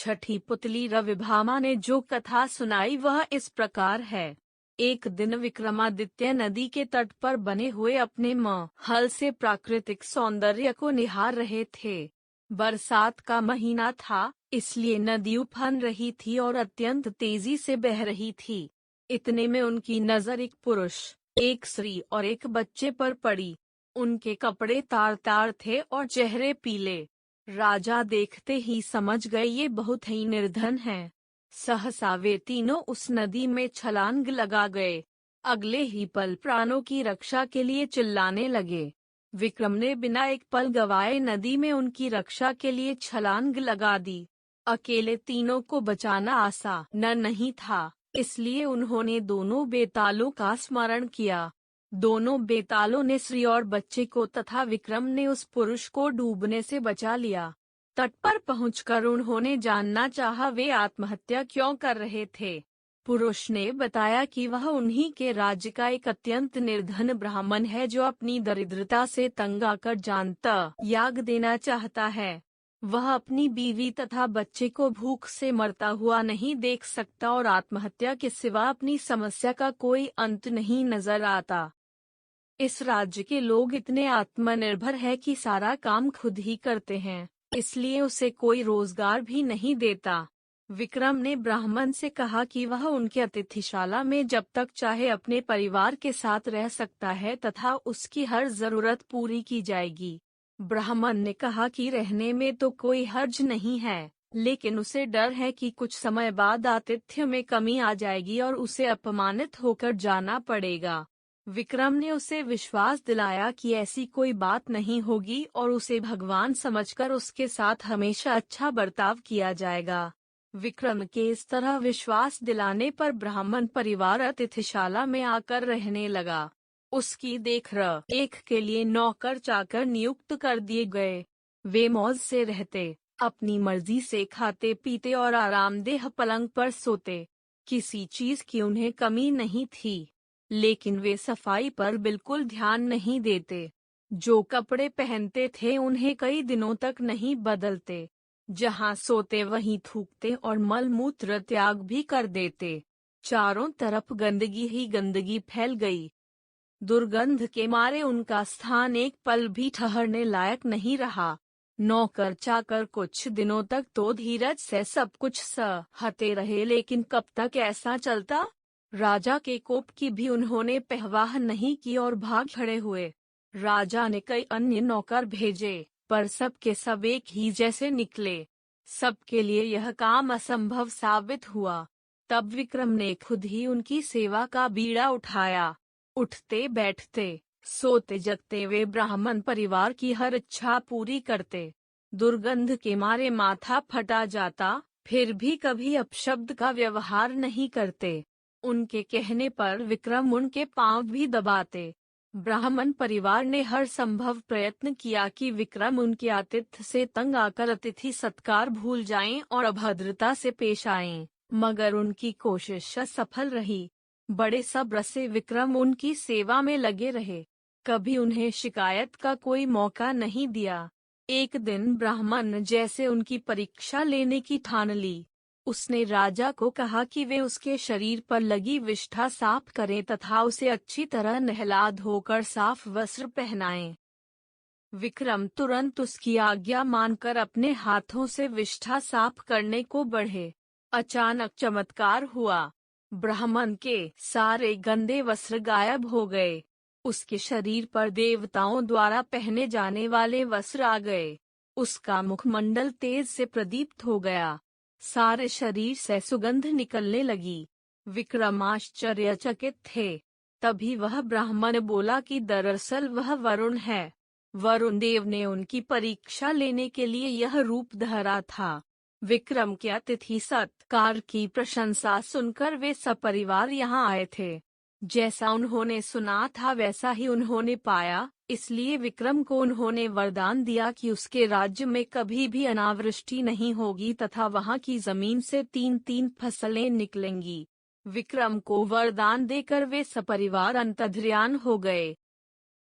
छठी पुतली रविभामा ने जो कथा सुनाई वह इस प्रकार है। एक दिन विक्रमादित्य नदी के तट पर बने हुए अपने महल से प्राकृतिक सौंदर्य को निहार रहे थे। बरसात का महीना था, इसलिए नदी उफन रही थी और अत्यंत तेजी से बह रही थी। इतने में उनकी नजर एक पुरुष, एक स्त्री और एक बच्चे पर पड़ी। उनके कपड़े तार तार थे और चेहरे पीले। राजा देखते ही समझ गए ये बहुत ही निर्धन हैं। सहसा वे तीनों उस नदी में छलांग लगा गए। अगले ही पल प्राणों की रक्षा के लिए चिल्लाने लगे। विक्रम ने बिना एक पल गवाए नदी में उनकी रक्षा के लिए छलांग लगा दी। अकेले तीनों को बचाना आसान नहीं था, इसलिए उन्होंने दोनों बेतालों का स्मरण किया। दोनों बेतालों ने स्त्री और बच्चे को तथा विक्रम ने उस पुरुष को डूबने से बचा लिया। तट पर पहुंचकर उन्होंने जानना चाहा वे आत्महत्या क्यों कर रहे थे। पुरुष ने बताया कि वह उन्हीं के राज्य का एक अत्यंत निर्धन ब्राह्मण है जो अपनी दरिद्रता से तंग आकर जानता याग देना चाहता है। वह अपनी बीवी तथा बच्चे को भूख से मरता हुआ नहीं देख सकता और आत्महत्या के सिवा अपनी समस्या का कोई अंत नहीं नजर आता। इस राज्य के लोग इतने आत्मनिर्भर हैं कि सारा काम खुद ही करते हैं, इसलिए उसे कोई रोजगार भी नहीं देता। विक्रम ने ब्राह्मण से कहा कि वह उनके अतिथिशाला में जब तक चाहे अपने परिवार के साथ रह सकता है तथा उसकी हर जरूरत पूरी की जाएगी। ब्राह्मण ने कहा कि रहने में तो कोई हर्ज नहीं है, लेकिन उसे डर है कि कुछ समय बाद आतिथ्य में कमी आ जाएगी और उसे अपमानित होकर जाना पड़ेगा। विक्रम ने उसे विश्वास दिलाया कि ऐसी कोई बात नहीं होगी और उसे भगवान समझकर उसके साथ हमेशा अच्छा बर्ताव किया जाएगा। विक्रम के इस तरह विश्वास दिलाने पर ब्राह्मण परिवार अतिथिशाला में आकर रहने लगा। उसकी देख-रेख के लिए नौकर चाकर नियुक्त कर दिए गए। वे मौज से रहते, अपनी मर्जी से खाते पीते और आरामदेह पलंग पर सोते। किसी चीज की उन्हें कमी नहीं थी, लेकिन वे सफाई पर बिल्कुल ध्यान नहीं देते। जो कपड़े पहनते थे उन्हें कई दिनों तक नहीं बदलते। जहाँ सोते वहीं थूकते और मलमूत्र त्याग भी कर देते। चारों तरफ गंदगी ही गंदगी फैल गई। दुर्गंध के मारे उनका स्थान एक पल भी ठहरने लायक नहीं रहा। नौकर चाकर कुछ दिनों तक तो धीरज से सब कुछ सहते रहे, लेकिन कब तक ऐसा चलता। राजा के कोप की भी उन्होंने परवाह नहीं की और भाग खड़े हुए। राजा ने कई अन्य नौकर भेजे, पर सब के सब एक ही जैसे निकले। सबके लिए यह काम असंभव साबित हुआ। तब विक्रम ने खुद ही उनकी सेवा का बीड़ा उठाया। उठते बैठते सोते जगते वे ब्राह्मण परिवार की हर इच्छा पूरी करते। दुर्गंध के मारे माथा फटा जाता, फिर भी कभी अपशब्द का व्यवहार नहीं करते। उनके कहने पर विक्रम उनके पांव भी दबाते। ब्राह्मण परिवार ने हर संभव प्रयत्न किया कि विक्रम उनके आतिथ्य से तंग आकर अतिथि सत्कार भूल जाएं और अभद्रता से पेश आएं, मगर उनकी कोशिश असफल रही। बड़े सब्र से विक्रम उनकी सेवा में लगे रहे, कभी उन्हें शिकायत का कोई मौका नहीं दिया। एक दिन ब्राह्मण जैसे उनकी परीक्षा लेने की ठान ली। उसने राजा को कहा कि वे उसके शरीर पर लगी विष्ठा साफ करें तथा उसे अच्छी तरह नहला धोकर साफ वस्त्र पहनाएं। विक्रम तुरंत उसकी आज्ञा मानकर अपने हाथों से विष्ठा साफ करने को बढ़े। अचानक चमत्कार हुआ। ब्राह्मण के सारे गंदे वस्त्र गायब हो गए। उसके शरीर पर देवताओं द्वारा पहने जाने वाले वस्त्र आ गए। उसका मुखमंडल तेज से प्रदीप्त हो गया। सारे शरीर से सुगंध निकलने लगी। विक्रम आश्चर्यचकित थे। तभी वह ब्राह्मण बोला कि दरअसल वह वरुण है। वरुण देव ने उनकी परीक्षा लेने के लिए यह रूप धरा था। विक्रम के अतिथि सत्कार की प्रशंसा सुनकर वे सपरिवार यहाँ आए थे। जैसा उन्होंने सुना था वैसा ही उन्होंने पाया, इसलिए विक्रम को उन्होंने वरदान दिया कि उसके राज्य में कभी भी अनावृष्टि नहीं होगी तथा वहाँ की जमीन से 3-3 फसलें निकलेंगी। विक्रम को वरदान देकर वे सपरिवार अंतर्ध्यान हो गए।